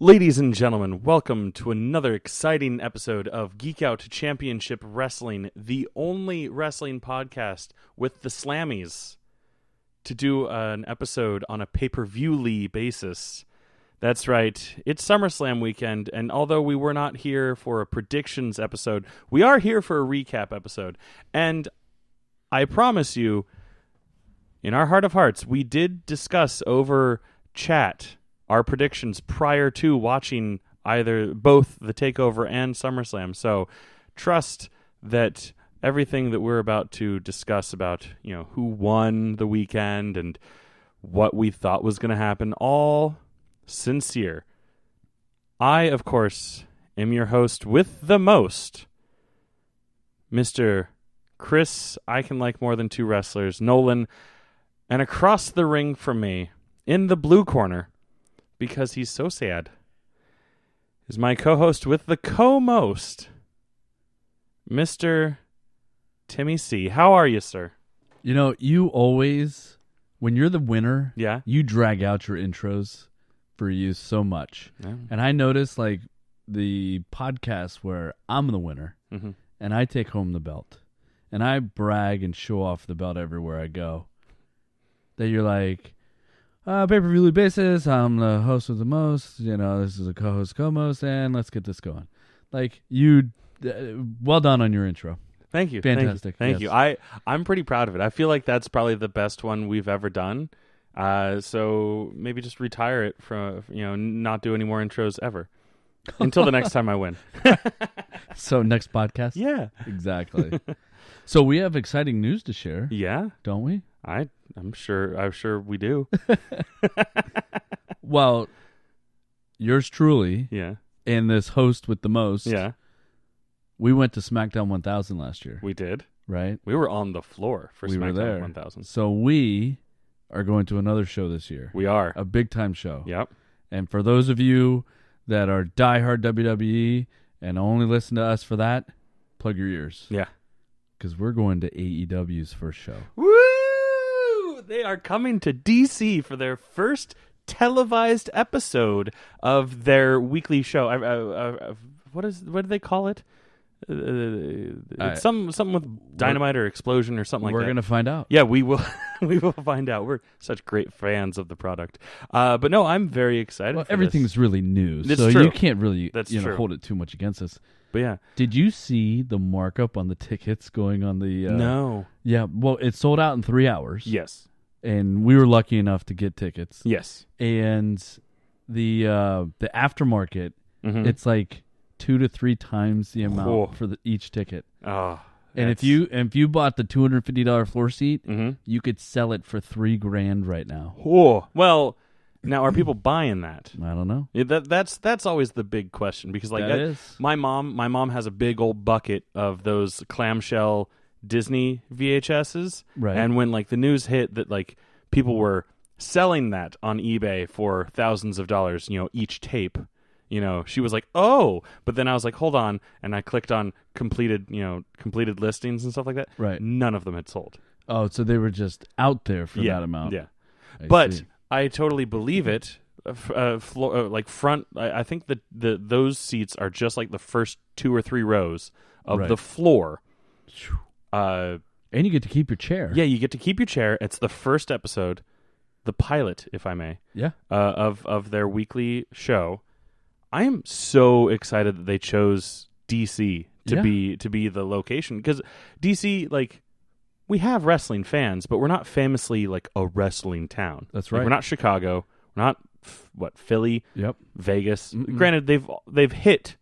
Ladies and gentlemen, welcome to another exciting episode of Geek Out Championship Wrestling, the only wrestling podcast with the Slammies to do an episode on a pay-per-view-ly basis. That's right, it's SummerSlam weekend, and although we were not here for a predictions episode, we are here for a recap episode. And I promise you, in our heart of hearts, we did discuss over chat our predictions prior to watching both the Takeover and SummerSlam. So trust that everything that we're about to discuss about, who won the weekend and what we thought was going to happen, all sincere. I, of course, am your host with the most, Mr. Chris, I Can Like More Than Two Wrestlers, Nolan, and across the ring from me, in the blue corner, because he's so sad, is my co-host with the co-most, Mr. Timmy C. How are you, sir? You always, when you're the winner, Yeah. you drag out your intros for you so much. Yeah. And I notice, the podcast where I'm the winner, and I take home the belt, and I brag and show off the belt everywhere I go, that you're like, pay-per-view basis, I'm the host with the most, this is a co-host, co-most, and let's get this going. Well done on your intro. Thank you. Fantastic. Thank you. I'm pretty proud of it. I feel like that's probably the best one we've ever done. So maybe just retire it from, not do any more intros ever until the next time I win. So next podcast? Yeah. Exactly. So we have exciting news to share. Yeah. Don't we? I'm sure we do. Well, yours truly, Yeah. and this host with the most, Yeah. we went to Smackdown 1000 last year, We did. right? We were on the floor for We were SmackDown there. 1000. So we are going to another show this year, We are. a big-time show. Yep. And for those of you that are diehard WWE and only listen to us for that, plug your ears. Yeah. Because we're going to AEW's first show. Woo! They are coming to DC for their first televised episode of their weekly show. What do they call it? It's something with dynamite or explosion or something like that. We're going to find out. Yeah, we will. We will find out. We're such great fans of the product. But no, I'm very excited. Well, for everything's this. really new, It's so true. you can't really True. hold it too much against us. But yeah, Did you see the markup on the tickets going on the... no. Yeah, well, it sold out in 3 hours. Yes. And we were lucky enough to get tickets. Yes. And the aftermarket, Mhm. it's like 2 to 3 times the amount Whoa. for each ticket. Oh. And if you bought the $250 floor seat, Mhm. you could sell it for $3,000 right now. Oh. Well, now are people buying that? I don't know. Yeah, that's always the big question because That is. my mom has a big old bucket of those clamshell Disney VHSs, Right. and when the news hit that people were selling that on eBay for thousands of dollars, each tape, she was like, oh, but then I was like, hold on, and I clicked on completed listings and stuff like that. Right. None of them had sold. Oh, so they were just out there for that amount. Yeah. I But see. I totally believe it. Front, I think that those seats are just like the first 2 or 3 rows of Right. the floor. And you get to keep your chair. Yeah, you get to keep your chair. It's the first episode, the pilot, if I may, Yeah. of their weekly show. I am so excited that they chose DC to be the location because DC, we have wrestling fans, but we're not famously a wrestling town. That's right. We're not Chicago. We're not Philly, Yep. Vegas. Mm-mm. Granted, they've hit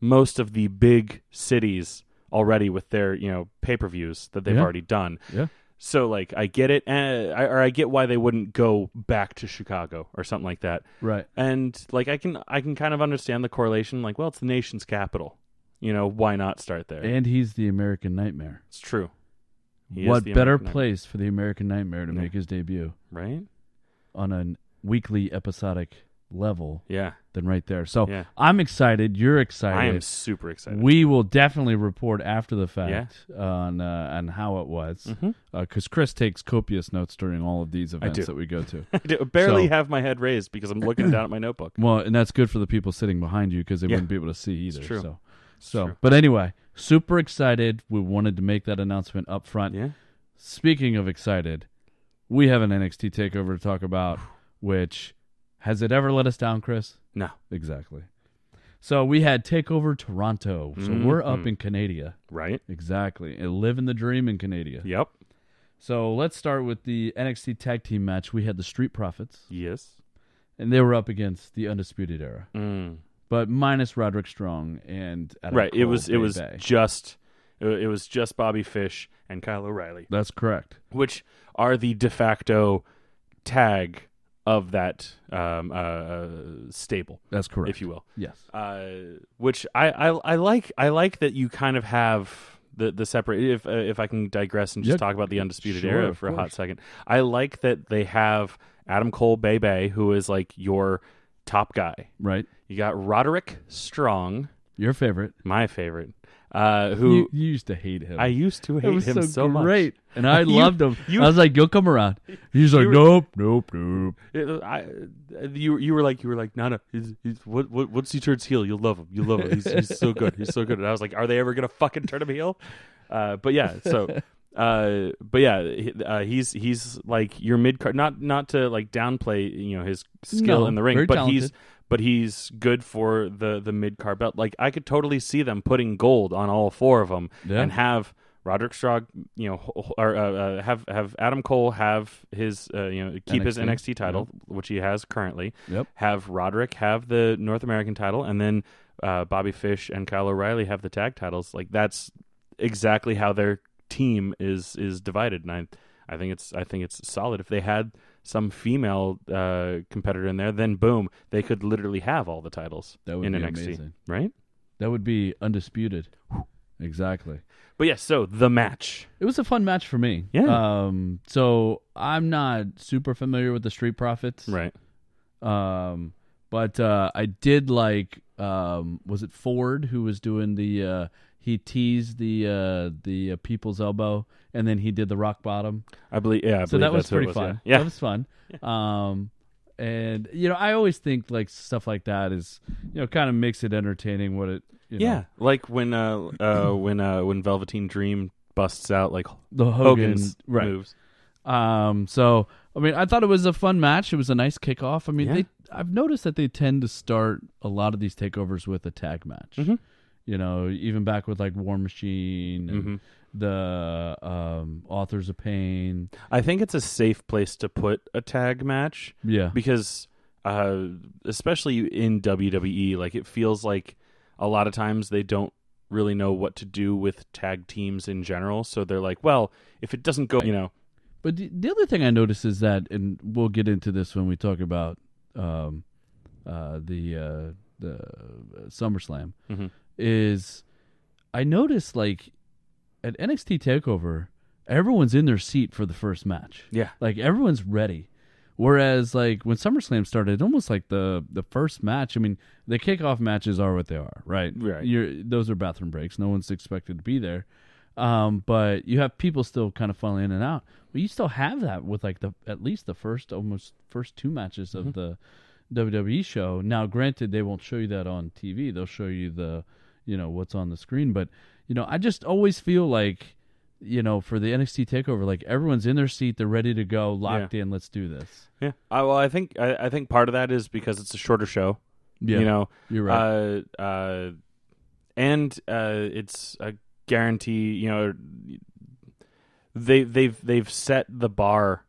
most of the big cities already with their pay-per-views that they've already done. Yeah. So I get it, or I get why they wouldn't go back to Chicago or something like that. Right. And I can kind of understand the correlation. Well, it's the nation's capital. Why not start there? And he's the American Nightmare. It's true. He is What the better American place for the American Nightmare to make his debut Nightmare, right? on a weekly episodic level. Yeah. Than right there. So I'm excited. You're excited. I am super excited. We will definitely report after the fact on how it was, because Chris takes copious notes during all of these events that we go to. I do. Barely have my head raised because I'm looking down at my notebook. Well, and that's good for the people sitting behind you because they wouldn't be able to see either. It's true. So, but anyway, super excited. We wanted to make that announcement up front. Yeah. Speaking of excited, we have an NXT Takeover to talk about, which has it ever let us down, Chris? No. Exactly. So we had Takeover Toronto. So we're up in Canada. Right. Exactly. And living the dream in Canada. Yep. So let's start with the NXT Tag Team match. We had the Street Profits. Yes. And they were up against the Undisputed Era. But minus Roderick Strong and Adam Right. Cole, It was just Bobby Fish and Kyle O'Reilly. That's correct. Which are the de facto tag of that stable. That's correct, if you will. Yes. Which I like. I like that you kind of have the separate. If I can digress and just talk about the Undisputed Era for a hot second, I like that they have Adam Cole, Bay, who is like your top guy. Right. You got Roderick Strong, your favorite, my favorite. Who you used to hate him. I used to hate him so much. Great. And I loved him. I was like, "You'll come around." He's like, "Nope." You were like, "No. Once he turns heel, you'll love him. You'll love him. He's so good. He's so good." And I was like, "Are they ever gonna fucking turn him heel?" He's like your mid card. Not to like downplay his skill in the ring, but talented. he's good for the mid card belt. Like I could totally see them putting gold on all four of them and have Roderick Strong, or have Adam Cole have his keep his NXT title, which he has currently. Yep. Have Roderick have the North American title, and then Bobby Fish and Kyle O'Reilly have the tag titles. Like that's exactly how their team is divided, and I think it's solid. If they had some female competitor in there, then boom, they could literally have all the titles in NXT. Amazing. Right? That would be undisputed. Exactly. But so the match. It was a fun match for me. Yeah. So I'm not super familiar with the Street Profits. Right. But I did like, was it Ford who was doing he teased the people's elbow, and then he did the rock bottom. I believe, so that was pretty fun. Yeah. That was fun. Yeah. And I always think like stuff like that is kind of makes it entertaining. What it like when Velveteen Dream busts out like the Hogan's right. moves. So I mean, I thought it was a fun match. It was a nice kickoff. I mean, I've noticed that they tend to start a lot of these takeovers with a tag match. Mm-hmm. Even back with like War Machine and the Authors of Pain. I think it's a safe place to put a tag match. Yeah. Because especially in WWE, like it feels like a lot of times they don't really know what to do with tag teams in general. So they're like, well, if it doesn't go, But the other thing I noticed is that, and we'll get into this when we talk about the SummerSlam, is I noticed like at NXT TakeOver, everyone's in their seat for the first match. Yeah. Like everyone's ready. Whereas like when SummerSlam started, almost like the first match, I mean, the kickoff matches are what they are, right? Right. Those are bathroom breaks. No one's expected to be there. But you have people still kind of funneling in and out. But you still have that with like at least the first two matches of the WWE show. Now, granted, they won't show you that on TV. They'll show you the what's on the screen. But I just always feel like for the NXT Takeover, like everyone's in their seat, they're ready to go, locked in. Let's do this. Yeah. Well, I think part of that is because it's a shorter show. Yeah. You're right. And it's a guarantee. They've set the bar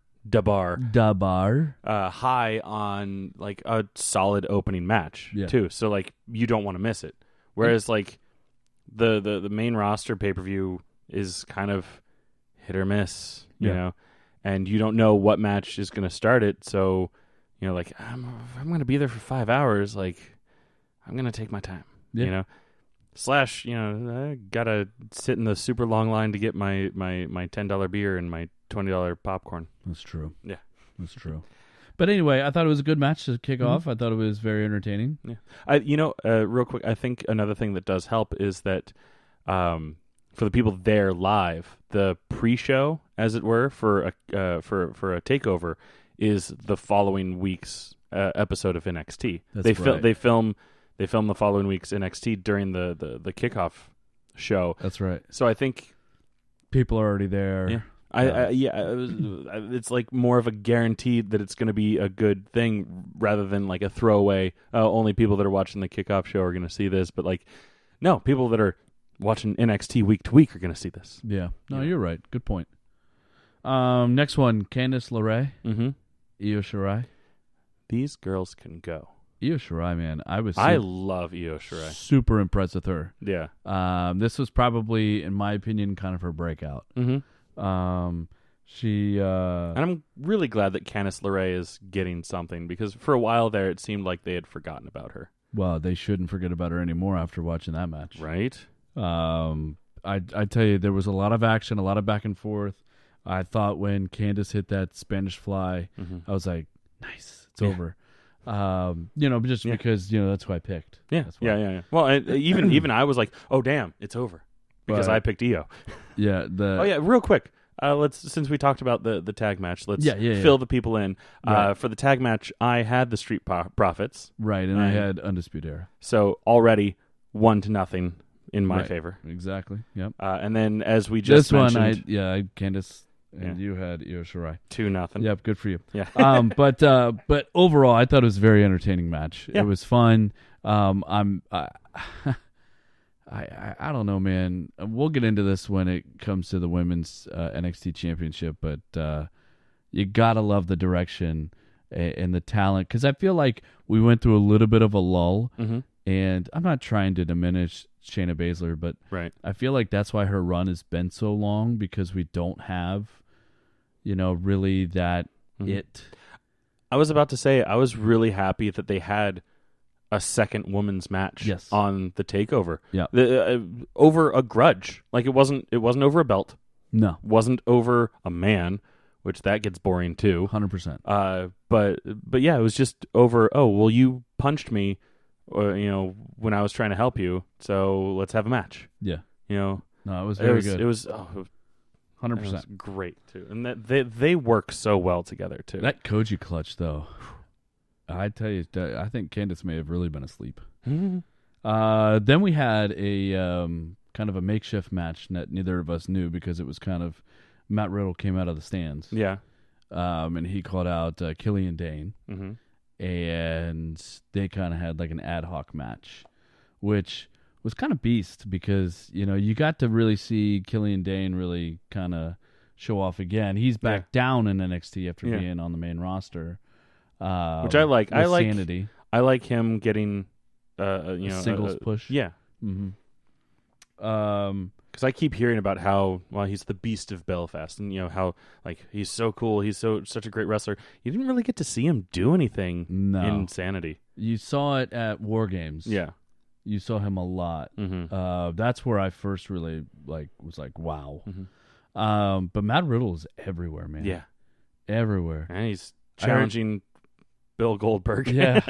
high on like a solid opening match too. So like you don't want to miss it. Whereas like the main roster pay-per-view is kind of hit or miss, you know, and you don't know what match is going to start it. So, like I'm going to be there for 5 hours. Like I'm going to take my time, / I gotta sit in the super long line to get my $10 beer and my $20 popcorn. That's true. Yeah, that's true. But anyway, I thought it was a good match to kick off. I thought it was very entertaining. Yeah. Real quick, I think another thing that does help is that for the people there live, the pre-show, as it were, for a takeover is the following week's episode of NXT. They film the following week's NXT during the kickoff show. That's right. So I think people are already there. Yeah. It's like more of a guaranteed that it's going to be a good thing rather than like a throwaway. Only people that are watching the kickoff show are going to see this, but like, no, people that are watching NXT week to week are going to see this. Yeah. No, you're right. Good point. Next one, Candice LeRae, Io Shirai. These girls can go. Io Shirai, man, I love Io Shirai. Super impressed with her. Yeah. This was probably, in my opinion, kind of her breakout. She and I'm really glad that Candice LeRae is getting something because for a while there it seemed like they had forgotten about her. Well, they shouldn't forget about her anymore after watching that match. Right. I tell you, there was a lot of action, a lot of back and forth. I thought when Candice hit that Spanish fly, I was like, nice, it's over. Because that's who I picked. Yeah, yeah. Well, even I was like, oh damn, it's over because I picked Io. Yeah. Real quick. Since we talked about the tag match, let's fill the people in. Right. For the tag match, I had the Street Profits. Right, and I had Undisputed Era. So already 1-0 in my favor. Exactly. Yep. And then as we just mentioned, Candice. And you had Io Shirai. 2-0. Yep, good for you. Yeah. But overall, I thought it was a very entertaining match. Yeah. It was fun. I don't know, man. We'll get into this when it comes to the women's NXT Championship, but you gotta love the direction and the talent because I feel like we went through a little bit of a lull. And I'm not trying to diminish Shayna Baszler, but I feel like that's why her run has been so long because we don't have, really that it. I was about to say I was really happy that they had a second women's match on the takeover. Yeah, over a grudge. Like it wasn't over a belt. No, wasn't over a man, which that gets boring too. 100%. But yeah, it was just over. Oh well, you punched me. When I was trying to help you, so let's have a match. Yeah. No, it was very good. It was 100% great too, and that they work so well together too. That Koji clutch, though, I tell you, I think Candice may have really been asleep. Then we had a kind of a makeshift match that neither of us knew because it was kind of Matt Riddle came out of the stands. Yeah. And he called out Killian Dane. And they kind of had like an ad hoc match, which was kind of beast because, you got to really see Killian Dane really kind of show off again. He's back down in NXT after being on the main roster. Which I like. Sanity. I like him getting, singles push. Yeah. Because I keep hearing about how he's the Beast of Belfast, and how he's so cool, he's such a great wrestler. You didn't really get to see him do anything in Sanity. You saw it at War Games. Yeah, you saw him a lot. That's where I first really was like, wow. But Matt Riddle is everywhere, man. Yeah, everywhere. And he's challenging Bill Goldberg. Yeah.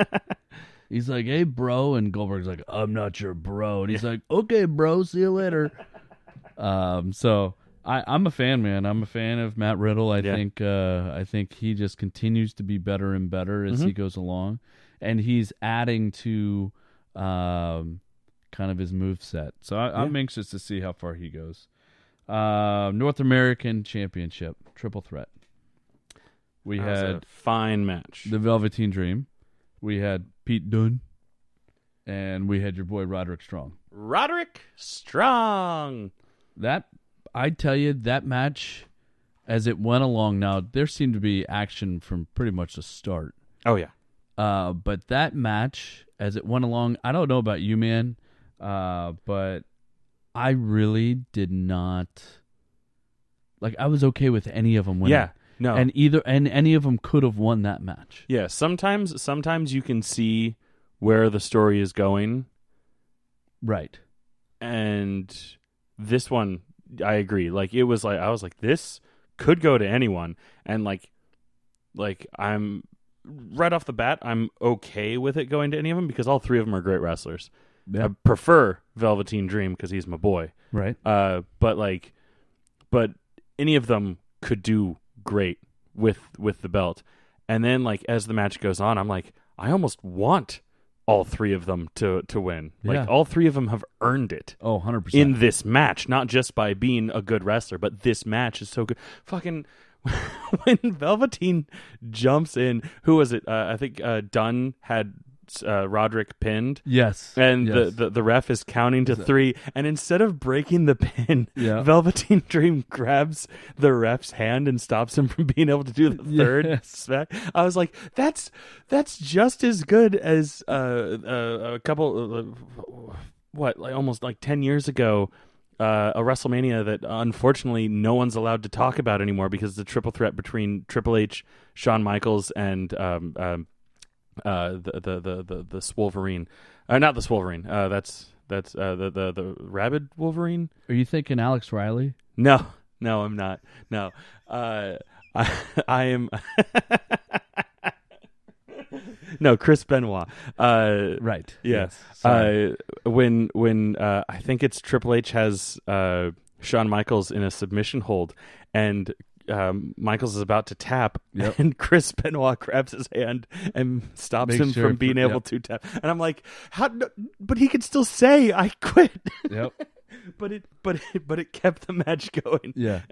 He's like, hey, bro. And Goldberg's like, I'm not your bro. And he's like, okay, bro, see you later. So I'm a fan, man. I'm a fan of Matt Riddle. I think he just continues to be better and better as he goes along. And he's adding to kind of his moveset. So I'm anxious to see how far he goes. North American Championship, triple threat. We had a fine match. The Velveteen Dream. We had Pete Dunne, and we had your boy Roderick Strong. Roderick Strong. I tell you, that match, as it went along, now there seemed to be action from pretty much the start. Oh yeah. But that match, as it went along, I don't know about you, man, but I really did not. I was okay with any of them winning. Yeah. No. And any of them could have won that match. Yeah, sometimes you can see where the story is going. Right. And this one, I agree. It was I was like, this could go to anyone. And I'm right off the bat, I'm okay with it going to any of them because all three of them are great wrestlers. Yeah. I prefer Velveteen Dream because he's my boy. Right. But any of them could do great with the belt. And then like as the match goes on, I'm like, I almost want all three of them to win. Like all three of them have earned it. Oh, 100%. In this match, not just by being a good wrestler, but this match is so good. Fucking when Velveteen jumps in, who was it? I think Dunn had Roderick pinned. Yes. And the ref is counting to 3, and instead of breaking the pin, Velveteen Dream grabs the ref's hand and stops him from being able to do the third smack. I was like, that's just as good as a couple almost like 10 years ago, a WrestleMania that unfortunately no one's allowed to talk about anymore because the triple threat between Triple H, Shawn Michaels, and the Swolverine, not the Swolverine. That's the Rabid Wolverine. Are you thinking Alex Riley? No, I'm not. No, I am. No, Chris Benoit. Right. Yeah. Yes. When I think it's Triple H has Shawn Michaels in a submission hold, and Michaels is about to tap, and Chris Benoit grabs his hand and stops him from being able to tap. And I'm like, how? But he could still say, "I quit." Yep. but it kept the match going. Yeah.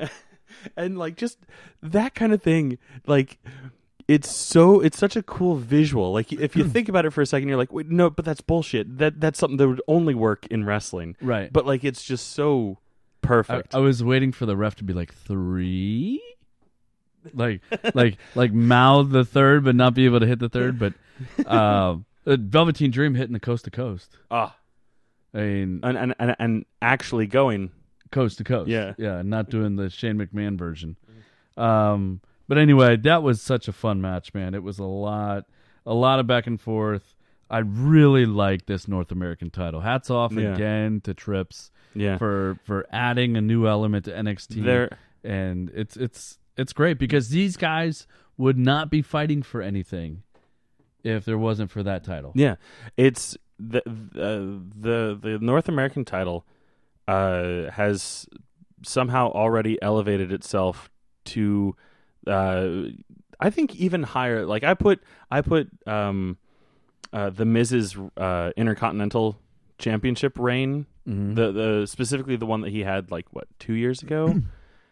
And like just that kind of thing, like. It's such a cool visual. Like if you think about it for a second, you're like, wait, no, but that's bullshit. That's something that would only work in wrestling. Right. But like it's just so perfect. I was waiting for the ref to be like 3, like mouth the third, but not be able to hit the third. But Velveteen Dream hitting the coast to coast. I mean, and actually going coast to coast. Yeah, not doing the Shane McMahon version. But anyway, that was such a fun match, man. It was a lot of back and forth. I really like this North American title. Hats off again to Trips for adding a new element to NXT. And it's great because these guys would not be fighting for anything if there wasn't for that title. Yeah, it's the North American title has somehow already elevated itself to. I think even higher. Like I put the Miz's Intercontinental Championship reign, the specifically the one that he had 2 years ago,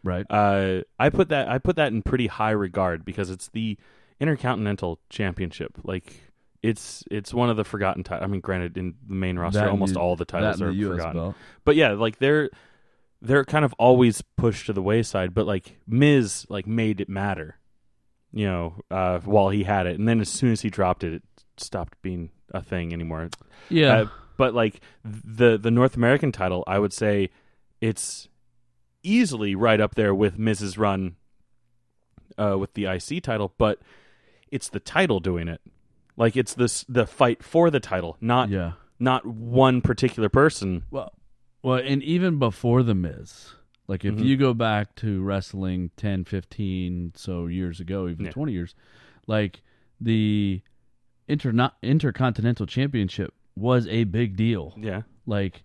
right? I put that in pretty high regard because it's the Intercontinental Championship. Like it's one of the forgotten titles. I mean, granted, in the main roster, almost all the titles are forgotten. Belt. But yeah, like they're kind of always pushed to the wayside, but like Miz made it matter, while he had it, and then as soon as he dropped it, it stopped being a thing anymore. Yeah, but like the North American title, I would say it's easily right up there with Miz's run with the IC title, but it's the title doing it. Like it's the fight for the title, not one particular person. Well, and even before The Miz, like if you go back to wrestling 10, 15 so years ago, even 20 years, like the Intercontinental Championship was a big deal. Yeah. Like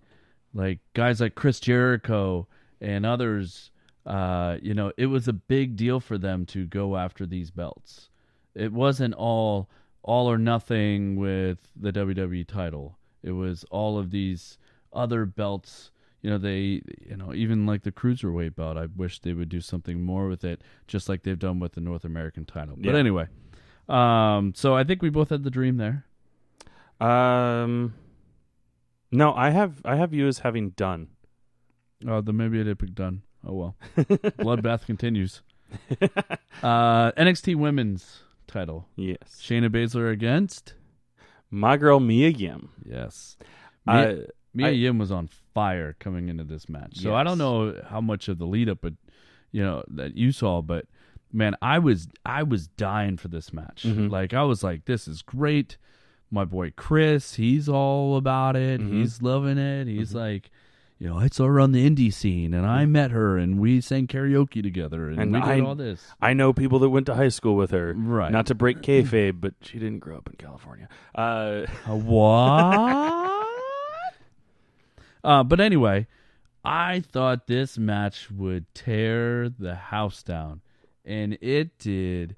guys like Chris Jericho and others, it was a big deal for them to go after these belts. It wasn't all or nothing with the WWE title. It was all of these other belts, even like the Cruiserweight belt, I wish they would do something more with it, just like they've done with the North American title. But anyway, so I think we both had the Dream there. No, I have you as having Dunn. Oh, then maybe I did pick Dunn. Oh well. Bloodbath continues. NXT Women's Title. Yes. Shayna Baszler against my girl Mia Yim. Yes. Mia Yim was on fire coming into this match. So I don't know how much of the lead up, but that you saw, but man, I was dying for this match. Like I was like, this is great. My boy Chris, he's all about it. He's loving it. He's like, I saw her on the indie scene, and I met her, and we sang karaoke together, and we did all this. I know people that went to high school with her. Right. Not to break kayfabe, but she didn't grow up in California. What? But anyway, I thought this match would tear the house down, and it did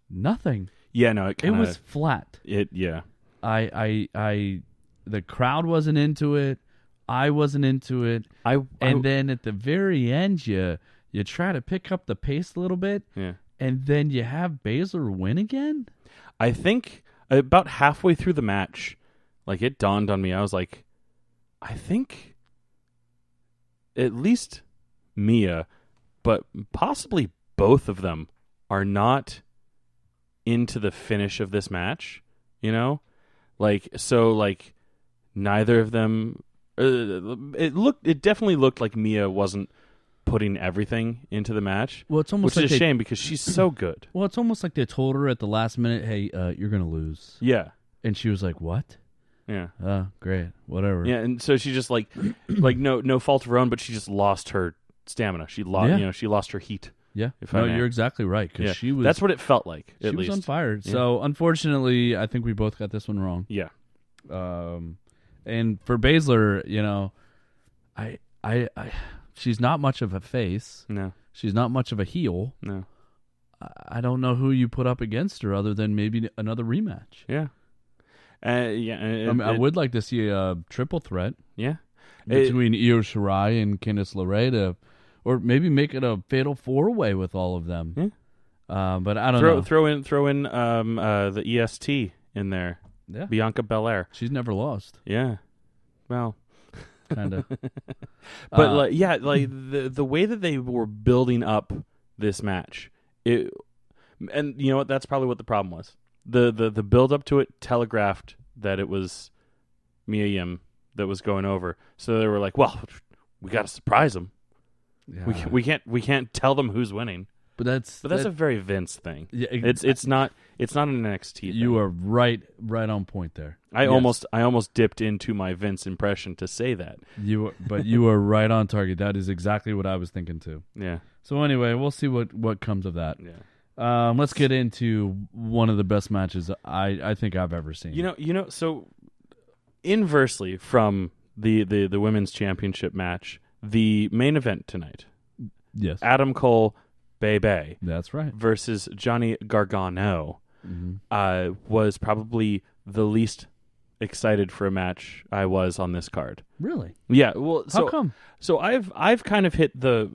nothing. Yeah, no, it was flat. Yeah. The crowd wasn't into it. I wasn't into it. And then at the very end, you try to pick up the pace a little bit. Yeah. And then you have Baszler win again? I think about halfway through the match, like, it dawned on me. I was like, I think at least Mia, but possibly both of them, are not into the finish of this match, neither of them it definitely looked like Mia wasn't putting everything into the match. Well, it's almost which is a shame because she's so good. Well, it's almost like they told her at the last minute, "Hey, you're going to lose." Yeah. And she was like, "What?" Yeah. Great. Whatever. Yeah, and so she just like no fault of her own, but she just lost her stamina. She lost she lost her heat. Yeah. You're exactly right, because she was. That's what it felt like. She was on fire. Yeah. So unfortunately, I think we both got this one wrong. Yeah. And for Baszler, I she's not much of a face. No. She's not much of a heel. No. I don't know who you put up against her other than maybe another rematch. Yeah. I would like to see a triple threat. Yeah. Between Io Shirai and Candice LeRae or maybe make it a fatal 4-way with all of them. Yeah. But I don't know. Throw in the EST in there. Yeah. Bianca Belair. She's never lost. Yeah. Well, kind of. But the way that they were building up this match, and you know what? That's probably what the problem was. The build up to it telegraphed that it was Mia Yim that was going over. So they were like, "Well, we got to surprise them. Yeah. We can't tell them who's winning." But that's a very Vince thing. Yeah, it's not an NXT thing. You are right on point there. I almost dipped into my Vince impression to say that. But you are right on target. That is exactly what I was thinking too. Yeah. So anyway, we'll see what comes of that. Yeah. Let's get into one of the best matches I think I've ever seen. So inversely from the women's championship match, the main event tonight. Yes. Adam Cole, Bebe. That's right. Versus Johnny Gargano. Mm-hmm. Was probably the least excited for a match I was on this card. Really? Yeah. Well, how come? So I've kind of hit the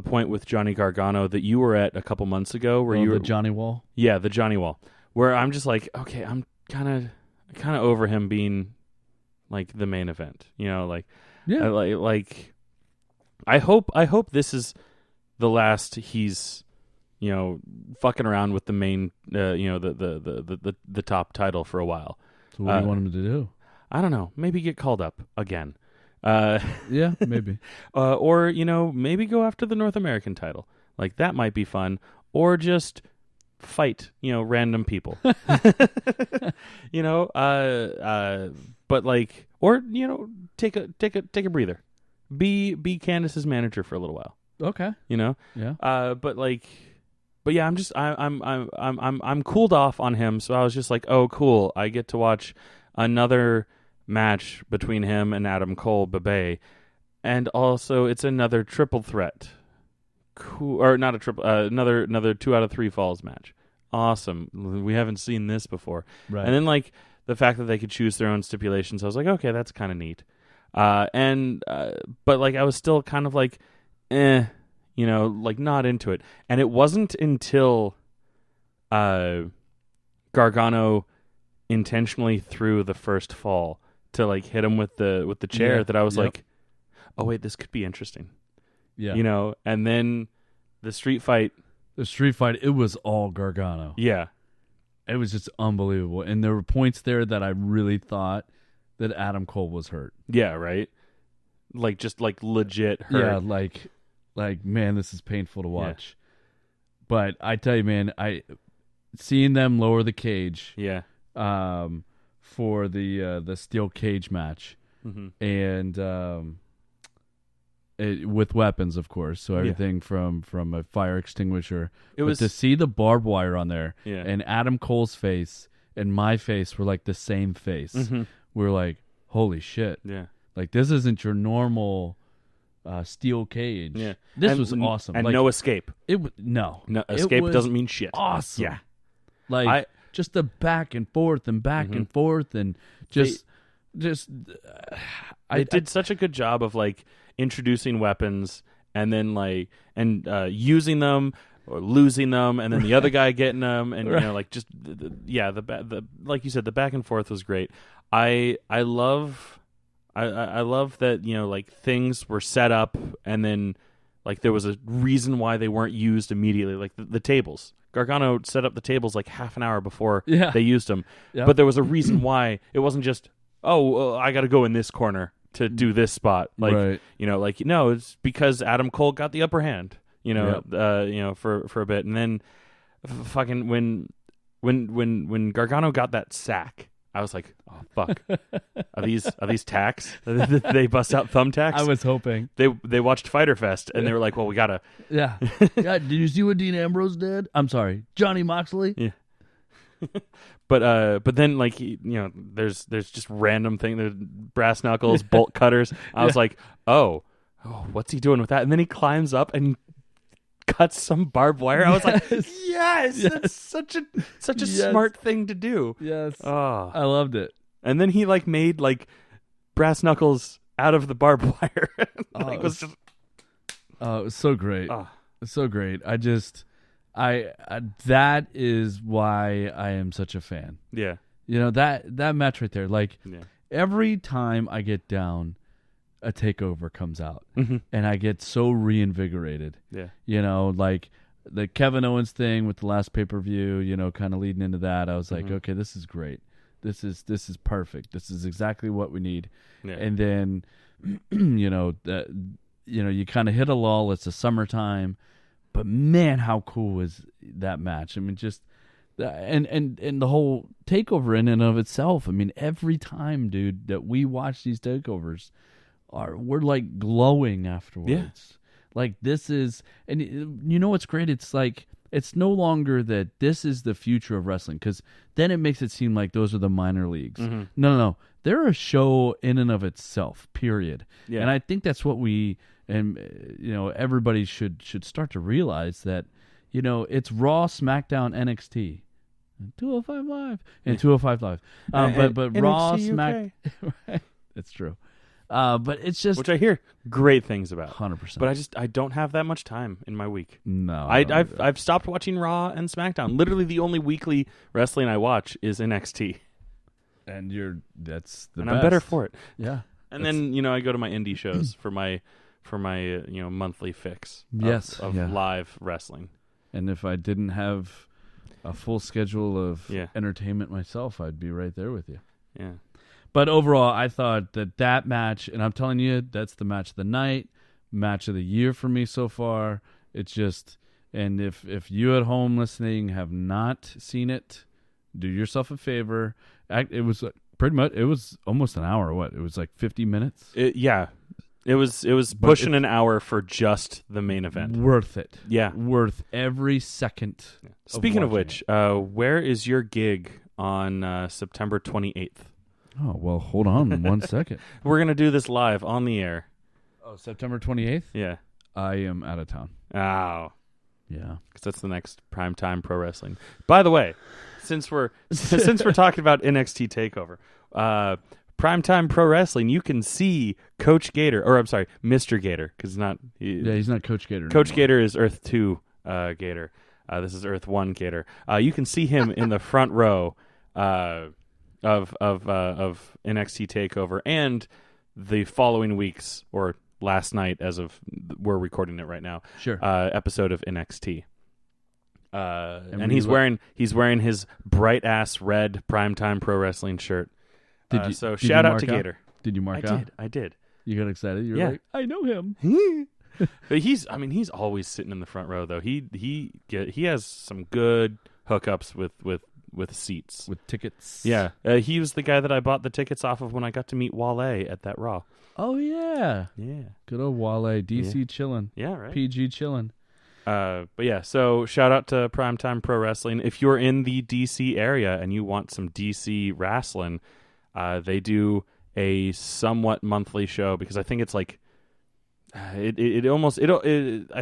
point with Johnny Gargano that you were at a couple months ago, where you were the Johnny Wall. Yeah, the Johnny Wall, where I'm just like, okay, I'm kind of over him being like the main event. I hope this is the last he's fucking around with the main the top title for a while. So what do you want him to do? I don't know. Maybe get called up again. Yeah, maybe. Or maybe go after the North American title. Like, that might be fun. Or just fight random people. But like, or take a breather. Be Candice's manager for a little while. Okay. Yeah. But yeah, I'm cooled off on him, so I was just like, oh, cool, I get to watch another match between him and Adam Cole, Bebe, and also it's another triple threat. Cool, or not a triple, another 2 out of 3 falls match. Awesome, we haven't seen this before. Right. And then like the fact that they could choose their own stipulations, I was like, okay, that's kind of neat. But like I was still kind of like, like not into it. And it wasn't until Gargano intentionally threw the first fall to like hit him with the chair that I was like, oh wait, this could be interesting. Yeah. And then the street fight, it was all Gargano. Yeah. It was just unbelievable. And there were points there that I really thought that Adam Cole was hurt. Yeah, right? Like, just, like, legit hurt. Yeah, like man, this is painful to watch. Yeah. But I tell you, man, seeing them lower the cage for the steel cage match and with weapons, of course. So everything from a fire extinguisher. But to see the barbed wire on there, and Adam Cole's face and my face were like the same face. We're like, holy shit! Yeah, like this isn't your normal steel cage. Yeah, this was awesome. And like, no escape. No escape doesn't mean shit. Awesome. Yeah, like just the back and forth and back and forth and just. They did such a good job of like introducing weapons and then like using them or losing them and then the other guy getting them and you know like just the like you said, the back and forth was great. I love that, you know, like things were set up and then like there was a reason why they weren't used immediately, like the tables. Gargano set up the tables like half an hour before they used them, but there was a reason why. It wasn't just I got to go in this corner to do this spot. Like, you know, like, no, it's because Adam Cole got the upper hand, you know, you know, for a bit. And then fucking when Gargano got that sack, I was like, oh, fuck. Are these tacks? They bust out thumbtacks? I was hoping. They watched Fyter Fest and they were like, well, we got to. Yeah. Did you see what Dean Ambrose did? I'm sorry. Johnny Moxley? Yeah. But then like you know there's just random thing, there's brass knuckles, bolt cutters. I was like, oh, what's he doing with that? And then he climbs up and cuts some barbed wire. I was like, yes, that's such a smart thing to do. Yes, I loved it. And then he like made like brass knuckles out of the barbed wire. It was so great. So great. I that is why I am such a fan. Yeah. You know, that match right there, like every time I get down, a takeover comes out and I get so reinvigorated. Yeah. You know, like the Kevin Owens thing with the last pay-per-view, you know, kind of leading into that. I was like, okay, this is great. This is perfect. This is exactly what we need. Yeah. And then you know, you kind of hit a lull. It's the summertime. But man, how cool was that match? I mean, just and the whole takeover in and of itself. I mean, every time, dude, that we watch these takeovers, we're like glowing afterwards. Yeah. Like this is, and you know what's great? It's like it's no longer that this is the future of wrestling, because then it makes it seem like those are the minor leagues. No, they're a show in and of itself. Period. Yeah. And I think that's what we. And you know, everybody should start to realize that, you know, it's Raw, SmackDown, NXT, 205 Live, and 205 Live. But Raw, SmackDown, right? It's true. But it's just, which I hear great things about, 100%. But I don't have that much time in my week. No, I've stopped watching Raw and SmackDown. Literally, the only weekly wrestling I watch is NXT. And that's the and best. I'm better for it. Yeah. And then, you know, I go to my indie shows for my you know, monthly fix of live wrestling. And if I didn't have a full schedule of entertainment myself, I'd be right there with you. Yeah. But overall, I thought that match, and I'm telling you, that's the match of the night, match of the year for me so far. It's just, and if you at home listening have not seen it, do yourself a favor. It was pretty much, it was almost an hour. What? It was like 50 minutes? Yeah. It was pushing an hour for just the main event. Worth it. Yeah. Worth every second. Yeah. Speaking of which, where is your gig on September 28th? Oh, well, hold on 1 second. We're going to do this live on the air. Oh, September 28th? Yeah. I am out of town. Oh. Yeah. Because that's the next primetime pro wrestling. By the way, since we're talking about NXT TakeOver, Primetime Pro Wrestling, you can see Coach Gator, or I'm sorry, Mr. Gator, because he's not Coach Gator. Coach Gator is Earth 2 Gator. This is Earth 1 Gator. You can see him in the front row of NXT Takeover and the following week's, or last night, as of we're recording it right now. Sure. Episode of NXT. And he's wearing his bright ass red Primetime Pro Wrestling shirt. So shout out to Gator. Did you mark out? I did. You got excited? You were like, I know him. But he's always sitting in the front row though. He has some good hookups with with seats. With tickets. Yeah. He was the guy that I bought the tickets off of when I got to meet Wale at that Raw. Oh, yeah. Yeah. Good old Wale. DC chillin'. Yeah, right. PG chillin'. But yeah, so shout out to Primetime Pro Wrestling. If you're in the DC area and you want some DC wrestling, they do a somewhat monthly show because I think it's like I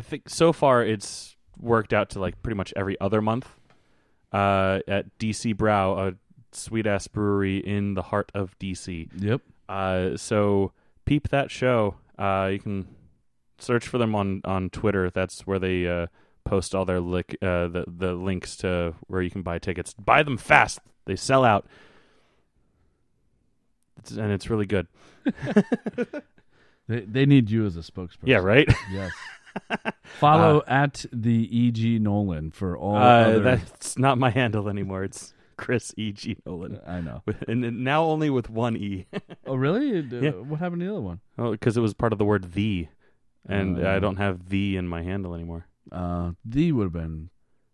think so far it's worked out to like pretty much every other month at DC Brow, a sweet ass brewery in the heart of DC. Yep. So peep that show. You can search for them on Twitter. That's where they post all their the links to where you can buy tickets. Buy them fast. They sell out. And it's really good. They need you as a spokesperson. Yeah, right? Yes. Follow at the E.G. Nolan for all other... That's not my handle anymore. It's Chris E.G. Nolan. I know. And now only with one E. Oh, really? Yeah. What happened to the other one? Oh, because it was part of the word the. And I don't have the in my handle anymore. The would have been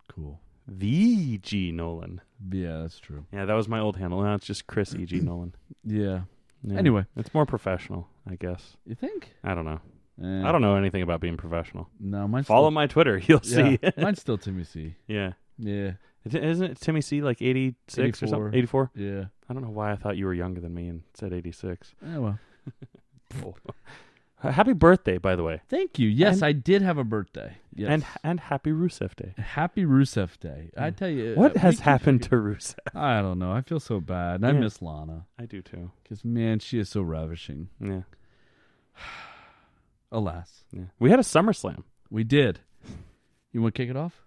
cool. The G. Nolan. Yeah, that's true. Yeah, that was my old handle. Now it's just Chris E.G. Nolan. Yeah. Yeah. Anyway. It's more professional, I guess. You think? I don't know. I don't know anything about being professional. No, mine's Follow my Twitter. You'll see. Mine's still Timmy C. Yeah. Yeah. Isn't it Timmy C like 86 or something? 84? Yeah. I don't know why I thought you were younger than me and said 86. Yeah, well. Happy birthday, by the way. Thank you. Yes, I did have a birthday. Yes. And happy Rusev Day. Happy Rusev Day. I tell you. What has happened to Rusev? I don't know. I feel so bad. And I miss Lana. I do too. Because, man, she is so ravishing. Yeah. Alas. Yeah. We had a SummerSlam. We did. You want to kick it off?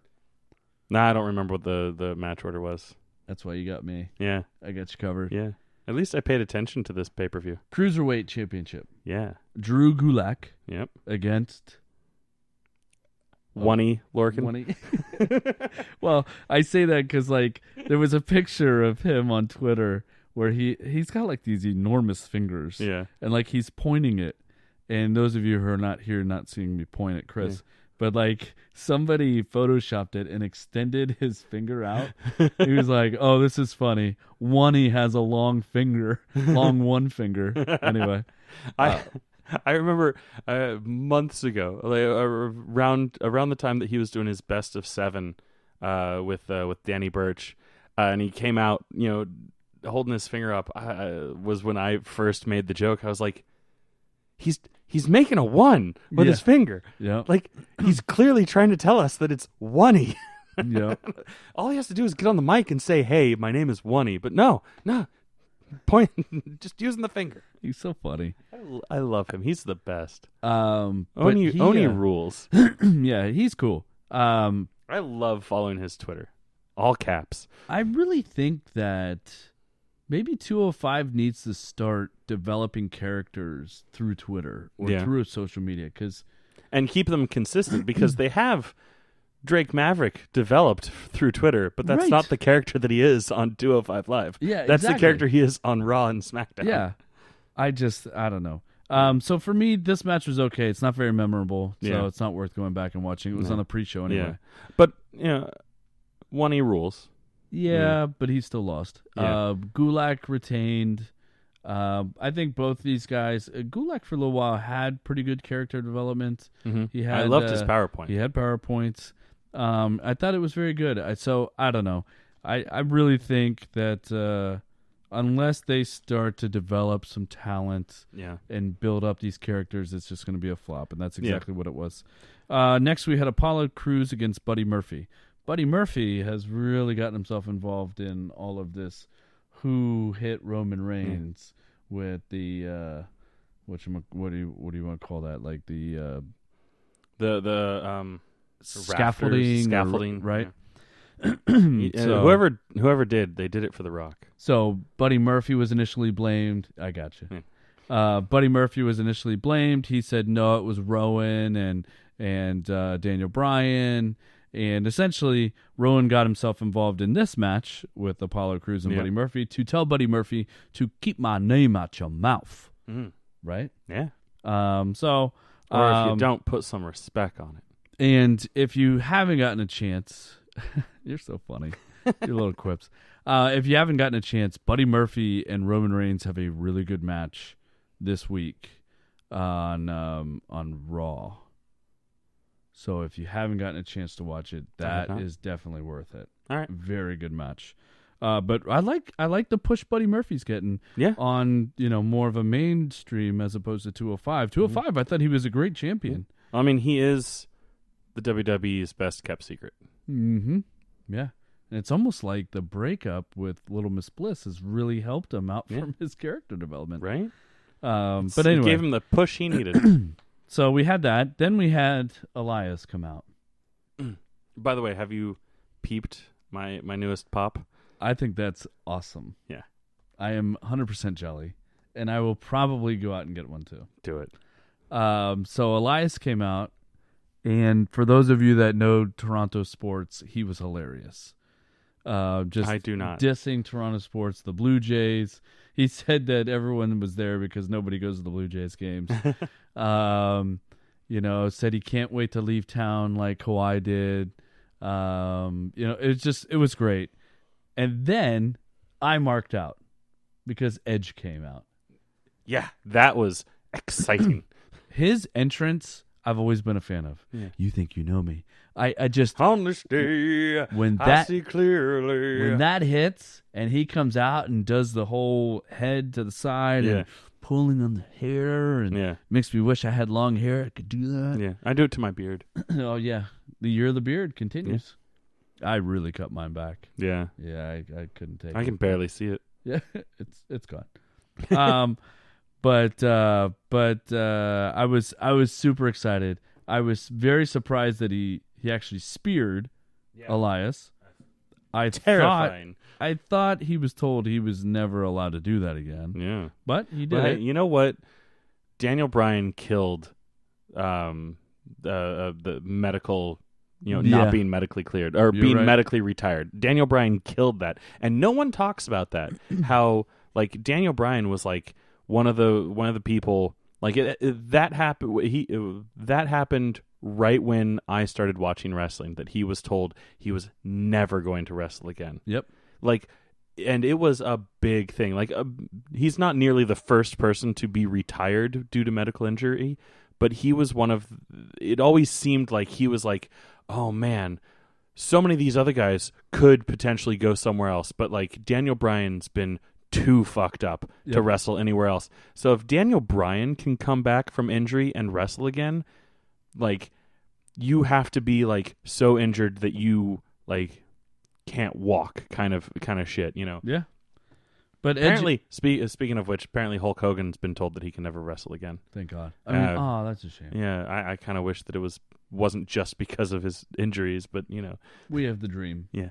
Nah, I don't remember what the match order was. That's why you got me. Yeah. I got you covered. Yeah. At least I paid attention to this pay-per-view. Cruiserweight Championship. Yeah. Drew Gulak. Yep. Against... Lorcan. Well, I say that because, like, there was a picture of him on Twitter where he's got, like, these enormous fingers. Yeah. And, like, he's pointing it. And those of you who are not here, not seeing me point at Chris... Yeah. But, like, somebody photoshopped it and extended his finger out. He was like, oh, this is funny. He has a long finger. Long one finger. Anyway. I remember months ago, like, around the time that he was doing his best of 7 with Danny Burch, and he came out, holding his finger up, was when I first made the joke. I was like, He's making a 1 with his finger. Yeah. Like, he's clearly trying to tell us that it's 1-y. Yeah. All he has to do is get on the mic and say, hey, my name is 1-y. But no. Point, just using the finger. He's so funny. I love him. He's the best. Oni rules. Yeah, he's cool. I love following his Twitter. All caps. I really think that... maybe 205 needs to start developing characters through Twitter or through social media, and keep them consistent because they have Drake Maverick developed through Twitter, but that's not the character that he is on 205 Live. Yeah, that's the character he is on Raw and SmackDown. Yeah, I don't know. So for me, this match was okay. It's not very memorable, so it's not worth going back and watching. It was on the pre-show anyway. Yeah. But 1-y rules. Yeah, but he still lost. Yeah. Gulak retained. I think both these guys, Gulak for a little while had pretty good character development. Mm-hmm. I loved his PowerPoint. He had PowerPoints. I thought it was very good. So I don't know. I really think that unless they start to develop some talent and build up these characters, it's just going to be a flop, and that's exactly what it was. Next, we had Apollo Crews against Buddy Murphy. Buddy Murphy has really gotten himself involved in all of this. Who hit Roman Reigns with the what do you want to call that? Like the scaffolding, right? Yeah. So, whoever did, they did it for The Rock. So Buddy Murphy was initially blamed. I got you. Buddy Murphy was initially blamed. He said no, it was Rowan and Daniel Bryan. And essentially, Rowan got himself involved in this match with Apollo Crews and Buddy Murphy to tell Buddy Murphy to keep my name out your mouth. Right? Yeah. Or if you don't, put some respect on it. And if you haven't gotten a chance, you're so funny. Your little quips. If you haven't gotten a chance, Buddy Murphy and Roman Reigns have a really good match this week on Raw. So if you haven't gotten a chance to watch it, that is definitely worth it. All right. Very good match. But I like the push Buddy Murphy's getting on, more of a mainstream as opposed to 205. 205, I thought he was a great champion. I mean, he is the WWE's best kept secret. Mm-hmm. Yeah. And it's almost like the breakup with Little Miss Bliss has really helped him out from his character development. Right? But anyway. It gave him the push he needed. So we had that. Then we had Elias come out. By the way, have you peeped my newest pop? I think that's awesome. Yeah. I am 100% jelly. And I will probably go out and get one too. Do it. So Elias came out. And for those of you that know Toronto sports, he was hilarious. I do not. Dissing Toronto sports, the Blue Jays. He said that everyone was there because nobody goes to the Blue Jays games. Said he can't wait to leave town like Kawhi did. It was great. And then I marked out because Edge came out. Yeah, that was exciting. His entrance, I've always been a fan of. Yeah. You think you know me. I just on this day I see clearly. When that hits and he comes out and does the whole head to the side and pulling on the hair and makes me wish I had long hair. I could do that. Yeah, I do it to my beard. Oh yeah, the year of the beard continues. Yeah. I really cut mine back. Yeah, yeah, I couldn't take it. I can barely see it. Yeah, it's gone. But I was super excited. I was very surprised that he actually speared Elias. Terrifying. I thought he was told he was never allowed to do that again. Yeah, but he did. But, you know what? Daniel Bryan killed the medical, not being medically cleared or being medically retired. Daniel Bryan killed that, and no one talks about that. How Daniel Bryan was one of the people that happened. That happened right when I started watching wrestling. That he was told he was never going to wrestle again. Yep. And it was a big thing. He's not nearly the first person to be retired due to medical injury, but he was one of. It always seemed like he was oh man, so many of these other guys could potentially go somewhere else, but Daniel Bryan's been too fucked up to wrestle anywhere else. So if Daniel Bryan can come back from injury and wrestle again, you have to be so injured that you can't walk kind of shit, Yeah. But apparently, speaking of which, apparently Hulk Hogan's been told that he can never wrestle again. Thank God. I mean, that's a shame. Yeah, I kind of wish that it wasn't just because of his injuries, but we have the dream. Yeah.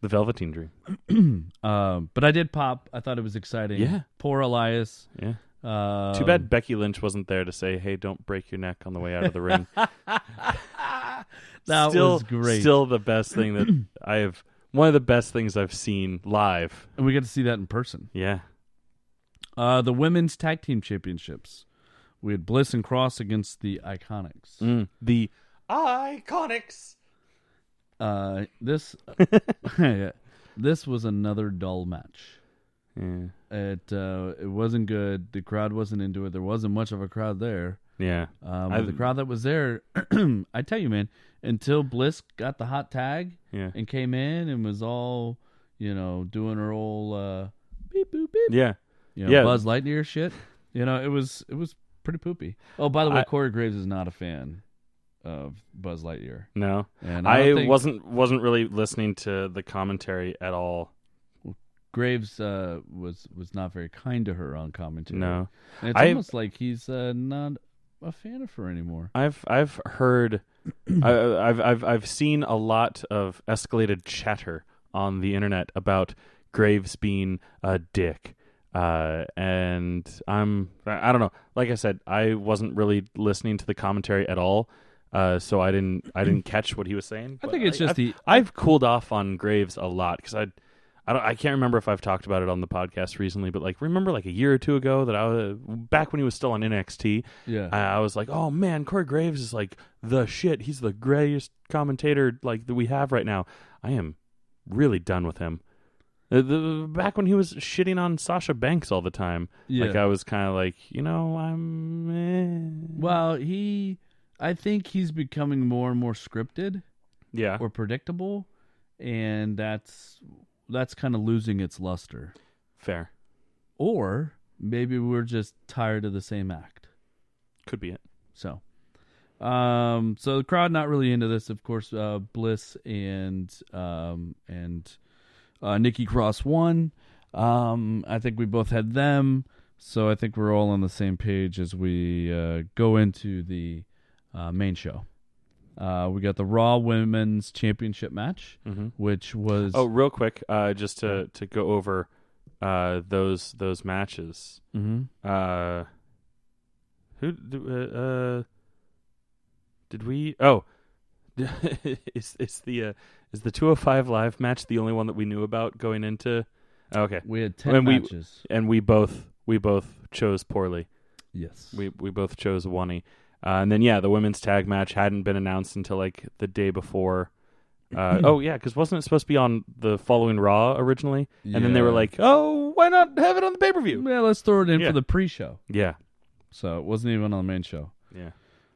The Velveteen Dream. But I did pop. I thought it was exciting. Yeah. Poor Elias. Yeah. Too bad Becky Lynch wasn't there to say, hey, don't break your neck on the way out of the ring. That was great. Still the best thing that I have. One of the best things I've seen live. And we get to see that in person. Yeah. The Women's Tag Team Championships. We had Bliss and Cross against the IKonics. The IKonics. This was another dull match. Yeah. It wasn't good. The crowd wasn't into it. There wasn't much of a crowd there. Yeah. The crowd that was there, I tell you, man, until Bliss got the hot tag and came in and was all, doing her old beep boop beep. Yeah. Buzz Lightyear shit. It was pretty poopy. Oh, by the way, Corey Graves is not a fan of Buzz Lightyear. No. And I wasn't really listening to the commentary at all. Graves was not very kind to her on commentary. No. And it's almost like he's not a fan of her anymore. I've heard I've seen a lot of escalated chatter on the internet about Graves being a dick. And I don't know. Like I said, I wasn't really listening to the commentary at all. So I didn't catch what he was saying. I think it's just I've cooled off on Graves a lot because I can't remember if I've talked about it on the podcast recently, but remember a year or two ago that I was back when he was still on NXT. Yeah, I was like, oh man, Corey Graves is the shit. He's the greatest commentator that we have right now. I am really done with him. Back when he was shitting on Sasha Banks all the time, like I was kind of like, Well, I think he's becoming more and more scripted, or predictable, and that's kind of losing its luster. Fair. Or maybe we're just tired of the same act. Could be it. So the crowd not really into this. Of course, Bliss and Nikki Cross won. I think we both had them, so I think we're all on the same page as we go into the main show. We got the Raw Women's Championship match, which was real quick, just to go over those matches. Who did we? Oh, is the 205 Live match the only one that we knew about going into? Okay, we had 10 matches, and we both chose poorly. Yes, we both chose one. And then the women's tag match hadn't been announced until like the day before. Because wasn't it supposed to be on the following Raw originally? And then they were like, "Oh, why not have it on the pay-per-view? Yeah, let's throw it in for the pre-show." Yeah, so it wasn't even on the main show. Yeah.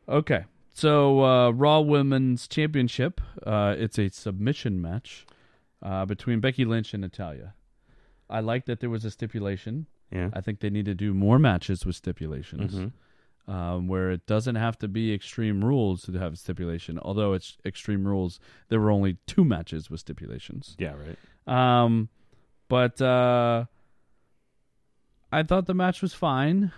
Okay, so Raw Women's Championship. It's a submission match between Becky Lynch and Natalya. I like that there was a stipulation. Yeah, I think they need to do more matches with stipulations. Where it doesn't have to be Extreme Rules to have a stipulation. Although it's Extreme Rules, there were only 2 matches with stipulations. Yeah, right. But I thought the match was fine.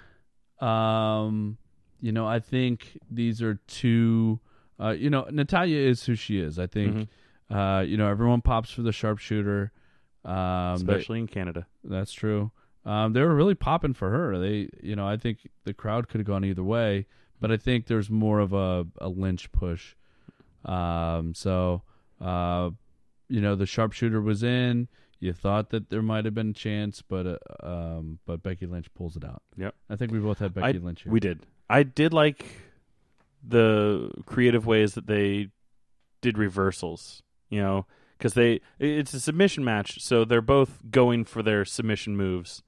I think these are 2. Natalya is who she is. I think. Everyone pops for the sharpshooter, especially in Canada. That's true. They were really popping for her. I think the crowd could have gone either way, but I think there's more of a Lynch push. The sharpshooter was in. You thought that there might have been a chance, but Becky Lynch pulls it out. Yep. I think we both had Becky Lynch here. We did. I did like the creative ways that they did reversals, because it's a submission match, so they're both going for their submission moves.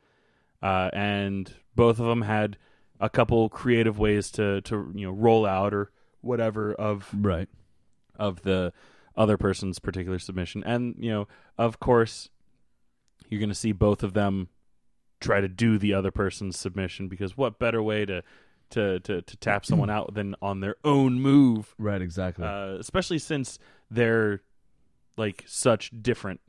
And both of them had a couple creative ways to roll out or whatever of the other person's particular submission. And of course you're going to see both of them try to do the other person's submission, because what better way to tap someone out than on their own move. Right, exactly. Especially since they're like such different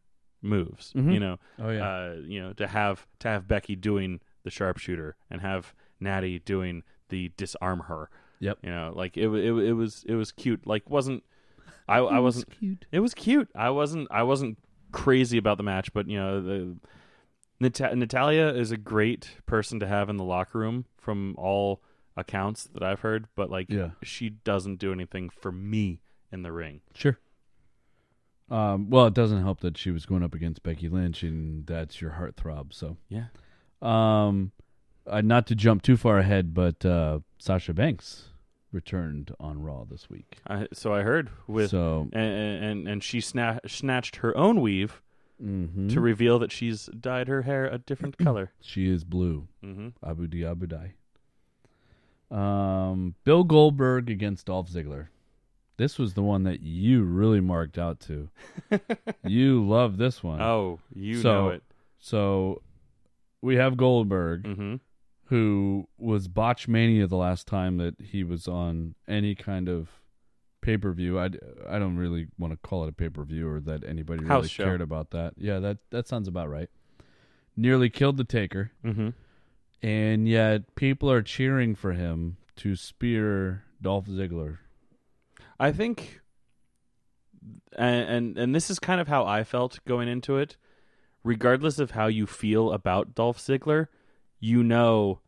moves, Oh yeah. To have Becky doing the sharpshooter and have Natty doing the disarm her. Yep. It was cute. Like wasn't cute. It was cute. I wasn't crazy about the match, but Natalya is a great person to have in the locker room from all accounts that I've heard, but she doesn't do anything for me in the ring. Sure. Well, it doesn't help that she was going up against Becky Lynch, and that's your heartthrob. So yeah. Not to jump too far ahead, but Sasha Banks returned on Raw this week. So I heard and she snatched her own weave to reveal that she's dyed her hair a different color. She is blue. Abu Dhabi. Bill Goldberg against Dolph Ziggler. This was the one that you really marked out to. You love this one. Oh, know it. So we have Goldberg, who was Botchmania the last time that he was on any kind of pay-per-view. I don't really want to call it a pay-per-view or that anybody really cared about that. Yeah, that sounds about right. Nearly killed the Taker. And yet people are cheering for him to spear Dolph Ziggler. I think, and this is kind of how I felt going into it, regardless of how you feel about Dolph Ziggler, you know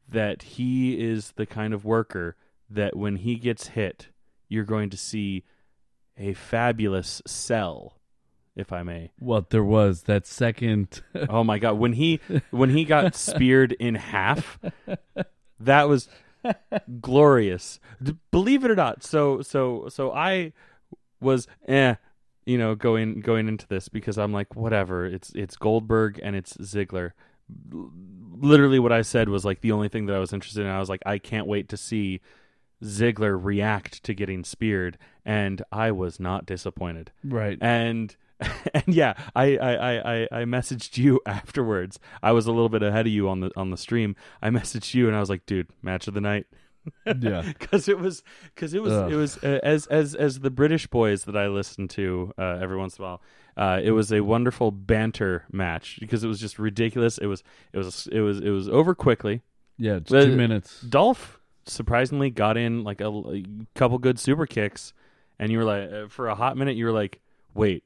that he is the kind of worker that when he gets hit, you're going to see a fabulous sell, if I may. Well, there was that second. Oh my God. When he got speared in half, that was glorious. Believe it or not. So I was going into this, because I'm like, whatever. It's Goldberg and it's Ziggler. Literally, what I said was like the only thing that I was interested in. I was like, I can't wait to see Ziggler react to getting speared, and I was not disappointed. Right. And yeah, I messaged you afterwards. I was a little bit ahead of you on the stream. I messaged you and I was like, dude, match of the night. Yeah, because it was as the British boys that I listen to every once in a while. It was a wonderful banter match because it was just ridiculous. It was over quickly. Yeah, it's 2 minutes. Dolph surprisingly got in like a couple good super kicks, and you were like, for a hot minute, you were like, wait,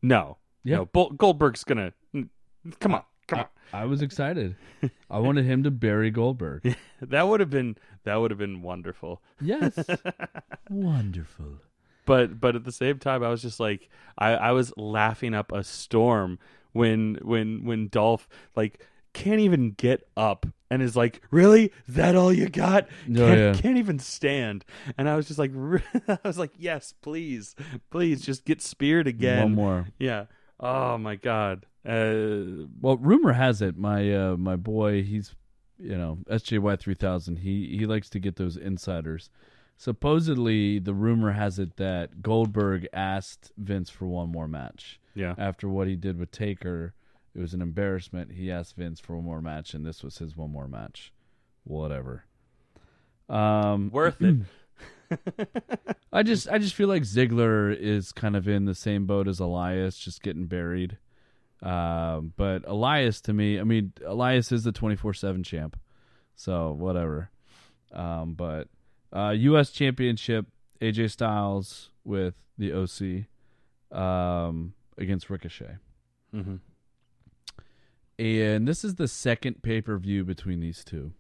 no, Goldberg's gonna come on. I was excited. I wanted him to bury Goldberg. That would have been wonderful. Yes, wonderful. But at the same time, I was just like, I was laughing up a storm when Dolph like can't even get up and is like, really? Is that all you got? Can't even stand. And I was just like, yes, please, just get speared again. One more. Yeah. Oh my God. Well, rumor has it, my boy, he's SJY 3000. He likes to get those insiders. Supposedly, the rumor has it that Goldberg asked Vince for one more match. Yeah. After what he did with Taker, it was an embarrassment. He asked Vince for one more match, and this was his one more match. Whatever. Worth it. I just feel like Ziggler is kind of in the same boat as Elias, just getting buried. But Elias, to me, Elias is the 24/7 champ, so whatever. But U.S. Championship, AJ Styles with the OC against Ricochet. Mm-hmm. And this is the second pay-per-view between these two.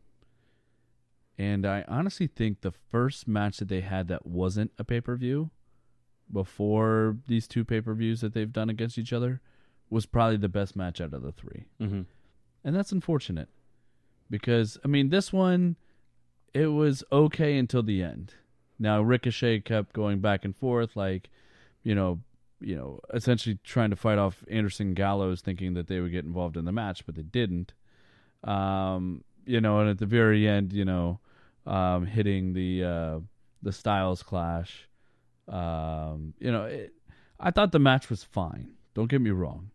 And I honestly think the first match that they had that wasn't a pay-per-view before these two pay-per-views that they've done against each other was probably the best match out of the three. Mm-hmm. And that's unfortunate because, this one, it was okay until the end. Now, Ricochet kept going back and forth, like, essentially trying to fight off Anderson Gallows, thinking that they would get involved in the match, but they didn't. And at the very end, hitting the Styles Clash. I thought the match was fine. Don't get me wrong.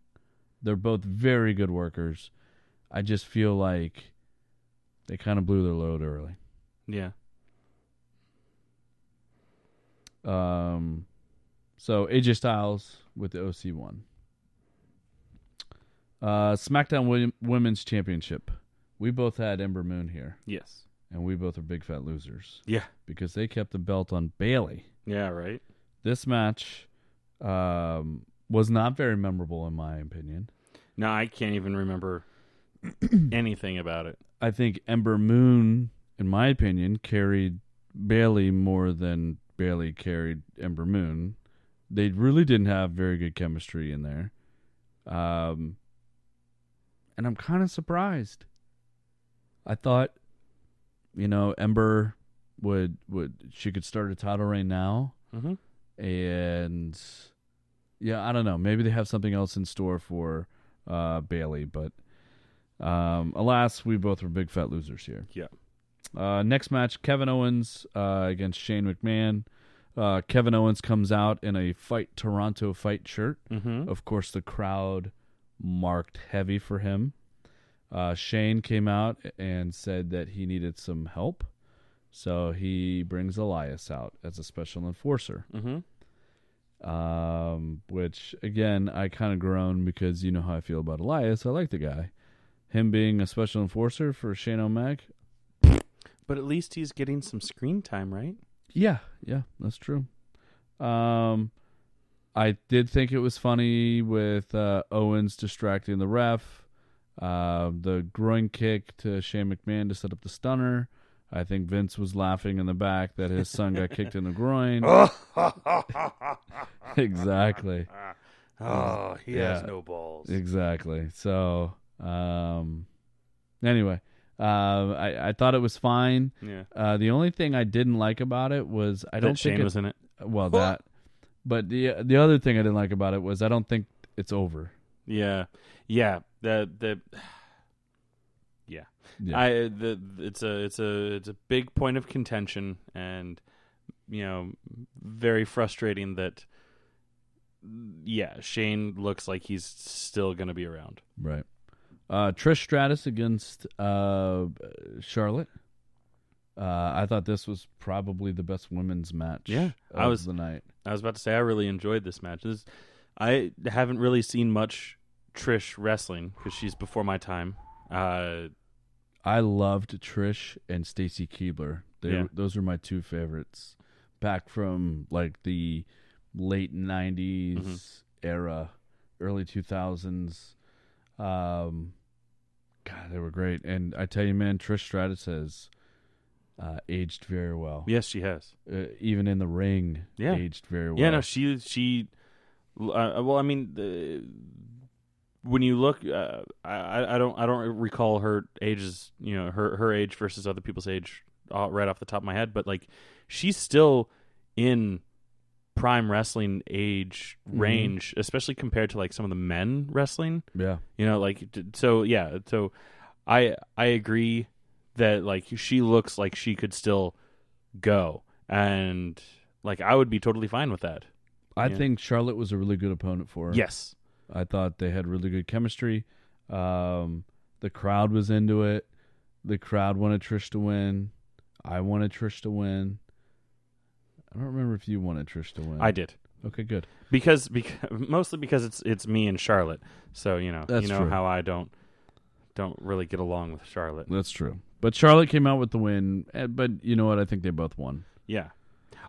They're both very good workers. I just feel like they kind of blew their load early. Yeah. So AJ Styles with the OC won. Smackdown Women's Championship. We both had Ember Moon here. Yes. And we both are big fat losers. Yeah. Because they kept the belt on Bayley. Yeah, right. This match was not very memorable in my opinion. No, I can't even remember anything about it. I think Ember Moon, in my opinion, carried Bayley more than Bayley carried Ember Moon. They really didn't have very good chemistry in there. And I'm kind of surprised. I thought, Ember she could start a title reign now. Mm-hmm. And yeah, I don't know. Maybe they have something else in store for Bayley, but alas, we both were big fat losers here. Yeah. Next match, Kevin Owens against Shane McMahon. Kevin Owens comes out in a Fight Toronto fight shirt. Mm-hmm. Of course, the crowd marked heavy for him. Shane came out and said that he needed some help, so he brings Elias out as a special enforcer. Mm-hmm. Which, again, I kind of groan because you know how I feel about Elias. I like the guy. Him being a special enforcer for Shane O'Mac. But at least he's getting some screen time, right? Yeah, that's true. I did think it was funny with Owens distracting the ref. The groin kick to Shane McMahon to set up the stunner. I think Vince was laughing in the back that his son got kicked in the groin. Exactly. Oh, he has no balls. Exactly. So, anyway, I thought it was fine. Yeah. The only thing I didn't like about it was I don't think Shane was in it. Well, that. But the other thing I didn't like about it was I don't think it's over. Yeah. It's a big point of contention, and very frustrating that Shane looks like he's still going to be around. Right. Trish Stratus against Charlotte. I thought this was probably the best women's match of the night. I was about to say I really enjoyed this match. I haven't really seen much Trish wrestling because she's before my time. I loved Trish and Stacy Keibler. Those are my two favorites. Back from like the late 90s era, early 2000s. God, they were great. And I tell you, man, Trish Stratus has aged very well. Yes, she has. Even in the ring, aged very well. Yeah, no, she. Well, I mean, when you look, I don't recall her ages. Her age versus other people's age right off the top of my head. But like, she's still in prime wrestling age range, especially compared to like some of the men wrestling. Yeah, So I agree that like she looks like she could still go, and like I would be totally fine with that. I think Charlotte was a really good opponent for her. Yes, I thought they had really good chemistry. The crowd was into it. The crowd wanted Trish to win. I wanted Trish to win. I don't remember if you wanted Trish to win. I did. Okay, good. Because mostly because it's me and Charlotte. So That's true. how I don't really get along with Charlotte. That's true. But Charlotte came out with the win. But you know what? I think they both won. Yeah.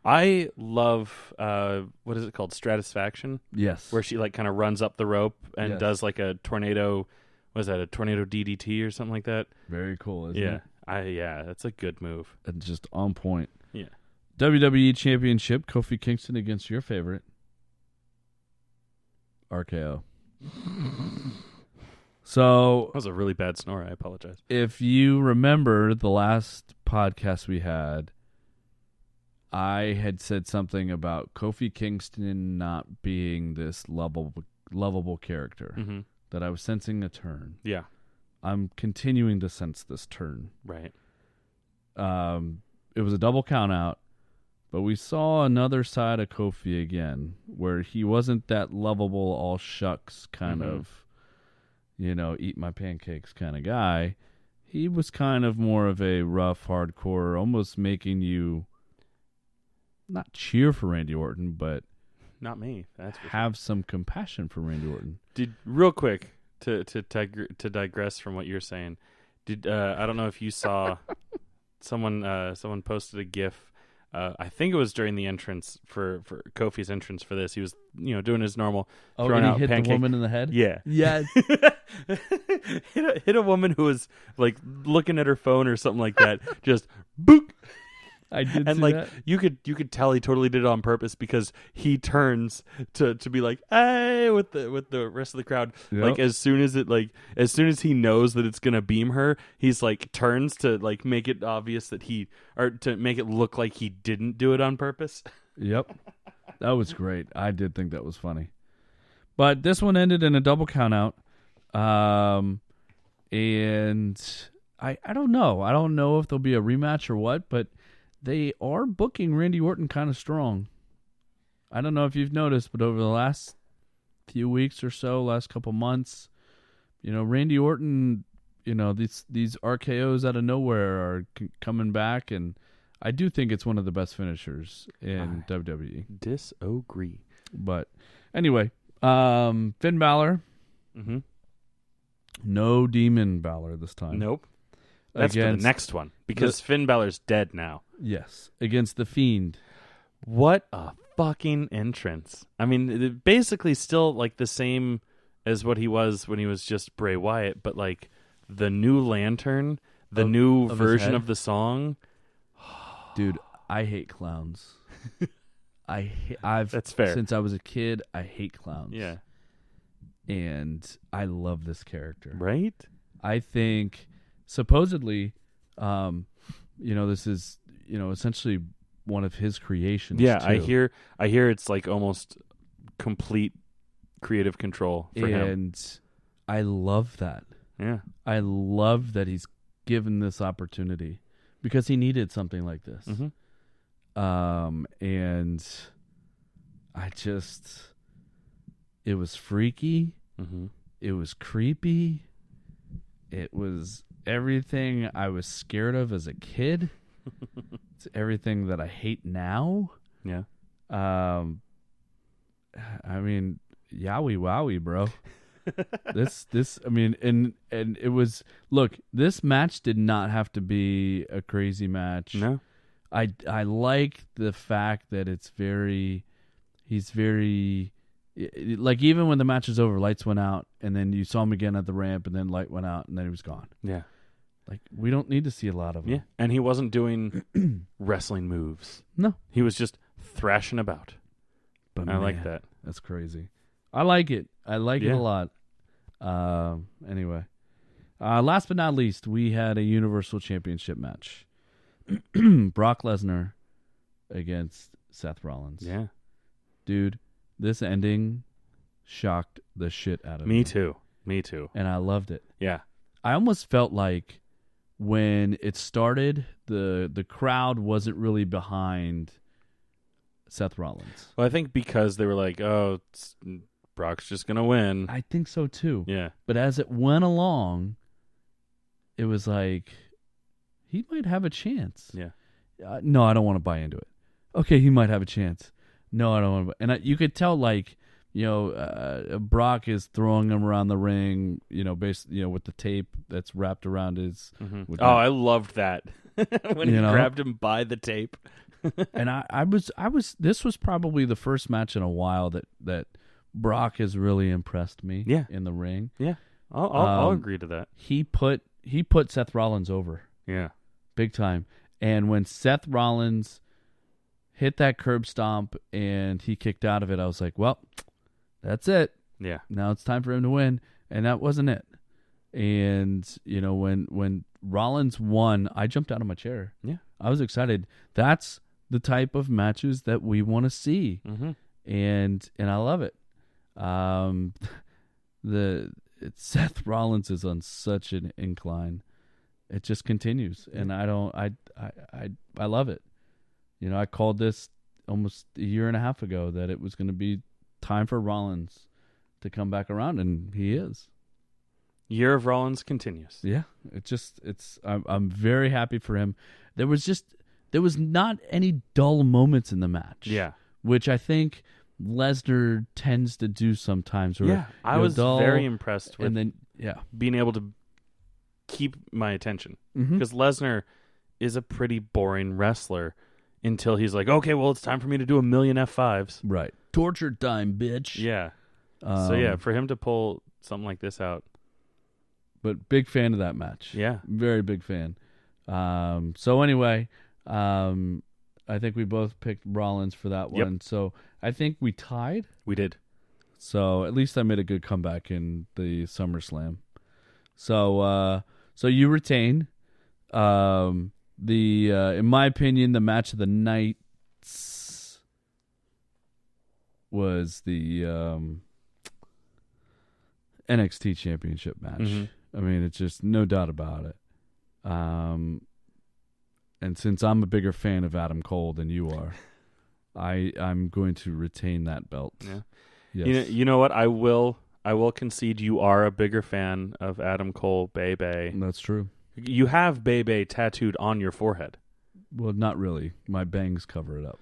I love what is it called? Stratisfaction? Yes. Where she like kind of runs up the rope and does like a tornado. Was that a tornado DDT or something like that? Very cool, isn't it? Yeah, that's a good move. And just on point. Yeah. WWE Championship, Kofi Kingston against your favorite, RKO. So that was a really bad snore. I apologize. If you remember the last podcast we had, I had said something about Kofi Kingston not being this lovable character. Mm-hmm. That I was sensing a turn. Yeah. I'm continuing to sense this turn. Right. It was a double count out, but we saw another side of Kofi again, where he wasn't that lovable, all shucks kind of, eat my pancakes kind of guy. He was kind of more of a rough, hardcore, almost making you not cheer for Randy Orton, but not me. That's for have some compassion for Randy Orton. Real quick to digress from what you're saying. I don't know if you saw someone posted a GIF. I think it was during the entrance for Kofi's entrance for this. He was doing his normal throwing and he out hit pancake. The woman in the head. Yeah. Yes. hit a woman who was like looking at her phone or something like that. Just boop. I did, and see like that. you could tell he totally did it on purpose because he turns to be like, hey, with the rest of the crowd. Yep. Like as soon as he knows that it's gonna beam her, he's like turns to like make it obvious that to make it look like he didn't do it on purpose. Yep, that was great. I did think that was funny, but this one ended in a double count out. And I don't know. I don't know if there'll be a rematch or what, but they are booking Randy Orton kind of strong. I don't know if you've noticed, but over the last few weeks or so, last couple months, Randy Orton, these RKOs out of nowhere are coming back, and I do think it's one of the best finishers in WWE. Disagree. But anyway, Finn Balor. Mm-hmm. No Demon Balor this time. Nope. That's for the next one, because Finn Balor's dead now. Yes, against The Fiend. What a fucking entrance. I mean, it basically still like the same as what he was when he was just Bray Wyatt, but like the new lantern, the new version of the song. Dude, I hate clowns. That's fair. Since I was a kid, I hate clowns. Yeah. And I love this character. Right? I think supposedly, this is, essentially one of his creations. Yeah, too. I hear it's like almost complete creative control for him. And I love that. Yeah. I love that he's given this opportunity because he needed something like this. And it was freaky. It was creepy. It was everything I was scared of as a kid. It's everything that I hate now. Yeah. I mean, yowie wowie, bro. And it was, look, this match did not have to be a crazy match. No. I like the fact that he's very, like, even when the match was over, lights went out, and then you saw him again at the ramp, and then light went out, and then he was gone. Yeah. Like, we don't need to see a lot of him. Yeah. And he wasn't doing wrestling moves. No. He was just thrashing about. But I like that. That's crazy. I like it. I like it a lot. Anyway. Last but not least, we had a Universal Championship match. Brock Lesnar against Seth Rollins. Yeah. Dude, this ending shocked the shit out of me. Me too. And I loved it. Yeah. I almost felt like when it started, the crowd wasn't really behind Seth Rollins. Well, I think because they were like, oh, Brock's just going to win. I think so too. Yeah. But as it went along, it was like, he might have a chance. Yeah. No, I don't want to buy into it. Okay, he might have a chance. No, I don't want to. And you could tell, like, Brock is throwing him around the ring, with the tape that's wrapped around his. I loved that when he grabbed him by the tape. And I was. This was probably the first match in a while that Brock has really impressed me. Yeah. In the ring. Yeah, I'll agree to that. He put Seth Rollins over. Yeah, big time. And when Seth Rollins hit that curb stomp and he kicked out of it, I was like, well, that's it. Yeah. Now it's time for him to win. And that wasn't it. And, when Rollins won, I jumped out of my chair. Yeah. I was excited. That's the type of matches that we want to see. And I love it. Seth Rollins is on such an incline. It just continues, and I love it. I called this almost a year and a half ago that it was going to be time for Rollins to come back around, and he is. Year of Rollins continues. Yeah, I'm very happy for him. There was not any dull moments in the match. Yeah, which I think Lesnar tends to do sometimes. Yeah, I was very impressed with being able to keep my attention, because Lesnar is a pretty boring wrestler until he's like, okay, well, it's time for me to do 1,000,000 F5s. Right. Torture time, bitch. Yeah. For him to pull something like this out. But big fan of that match. Yeah. Very big fan. So anyway, I think we both picked Rollins for that one. So I think we tied. We did. So at least I made a good comeback in the SummerSlam. So you retain. In my opinion, the match of the night was the NXT Championship match. I mean, it's just no doubt about it. And since I'm a bigger fan of Adam Cole than you are, I'm going to retain that belt. Yeah. Yes. You know what? I will concede you are a bigger fan of Adam Cole, Bebe. That's true. You have Bebe tattooed on your forehead. Well, not really. My bangs cover it up.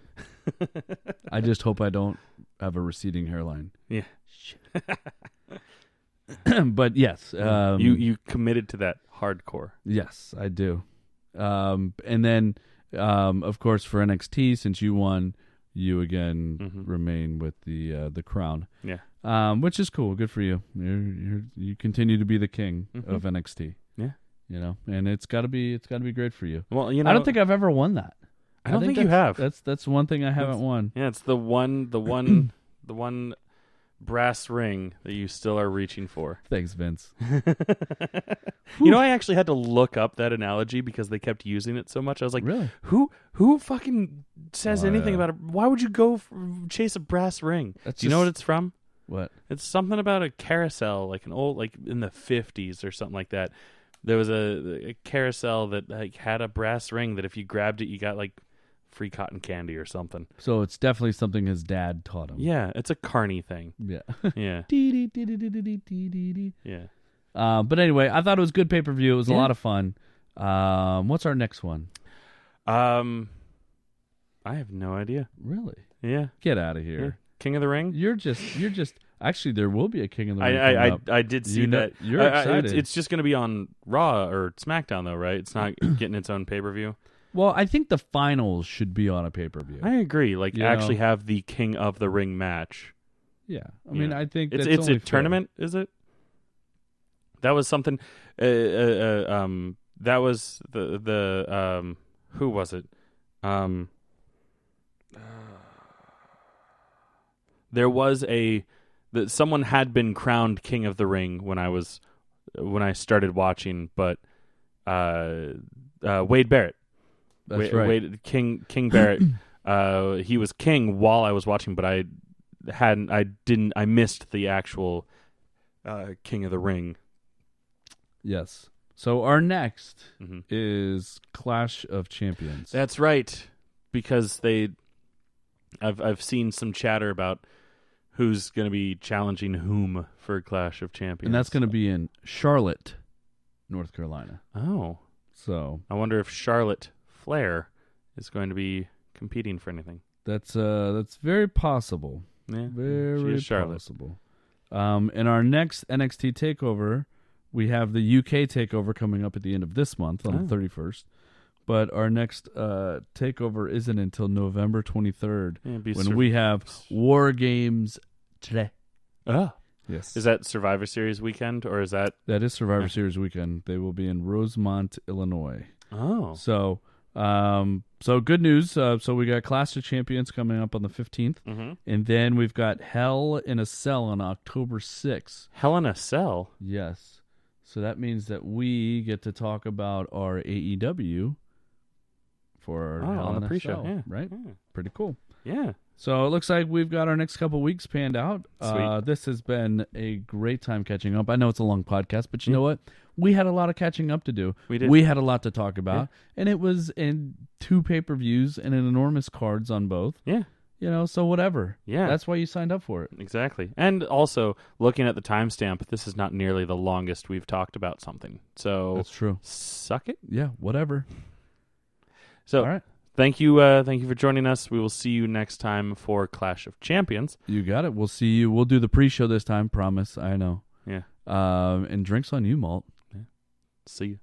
I just hope I don't have a receding hairline. Yeah. But yes. You committed to that hardcore. Yes, I do. And then, of course, for NXT, since you won, you again remain with the crown. Yeah. Which is cool. Good for you. You continue to be the king of NXT. Yeah. And it's got to be great for you. Well, I don't think I've ever won that. I don't think you have. That's one thing I haven't won. Yeah, it's the one brass ring that you still are reaching for. Thanks, Vince. You know, I actually had to look up that analogy because they kept using it so much. I was like, really? Who fucking says anything about it? Why would you go chase a brass ring? Do you know what it's from? What? It's something about a carousel, like an old, like in the 50s or something like that. There was a carousel that like had a brass ring that if you grabbed it, you got like free cotton candy or something. So it's definitely something his dad taught him. Yeah, it's a carny thing. Yeah. Yeah. Yeah. But anyway, I thought it was a good pay-per-view. It was a lot of fun. What's our next one? I have no idea. Really? Yeah. Get out of here. Yeah. King of the Ring? You're just. Actually, there will be a King of the Ring. I did see that. You're excited. It's just going to be on Raw or SmackDown, though, right? It's not getting its own pay-per-view. Well, I think the finals should be on a pay-per-view. I agree. Like, actually have the King of the Ring match. Yeah. I mean, I think it's only a tournament, is it? That was something. That was the who was it? There was someone had been crowned King of the Ring when I started watching, but Wade Barrett. That's right. King Barrett. He was king while I was watching, but I missed the actual King of the Ring. Yes. So our next is Clash of Champions. That's right, because I've seen some chatter about who's going to be challenging whom for Clash of Champions, and that's going to be in Charlotte, North Carolina. Oh, so I wonder if Charlotte Flair is going to be competing for anything. That's very possible. Yeah, very possible. In our next NXT Takeover, we have the UK Takeover coming up at the end of this month on the 31st. But our next takeover isn't until November 23rd, when we have War Games today. Ah, yes. Is that Survivor Series weekend, or is that? That is Survivor Series weekend. They will be in Rosemont, Illinois. Oh, so good news. So we got Clash of Champions coming up on the 15th, and then we've got Hell in a Cell on October 6th. Hell in a Cell. Yes. So that means that we get to talk about our AEW. For on the pre-show, yeah, right? Yeah. Pretty cool. Yeah. So it looks like we've got our next couple weeks panned out. Sweet. This has been a great time catching up. I know it's a long podcast, but you know what? We had a lot of catching up to do. We did. We had a lot to talk about, and it was in 2 pay-per-views and an enormous cards on both. Yeah. You know, so whatever. Yeah. That's why you signed up for it. Exactly. And also, looking at the timestamp, this is not nearly the longest we've talked about something. So that's true. Suck it. Yeah, whatever. So, all right. Thank you for joining us. We will see you next time for Clash of Champions. You got it. We'll see you. We'll do the pre-show this time. Promise. I know. Yeah. And drinks on you, Malt. Yeah. See you.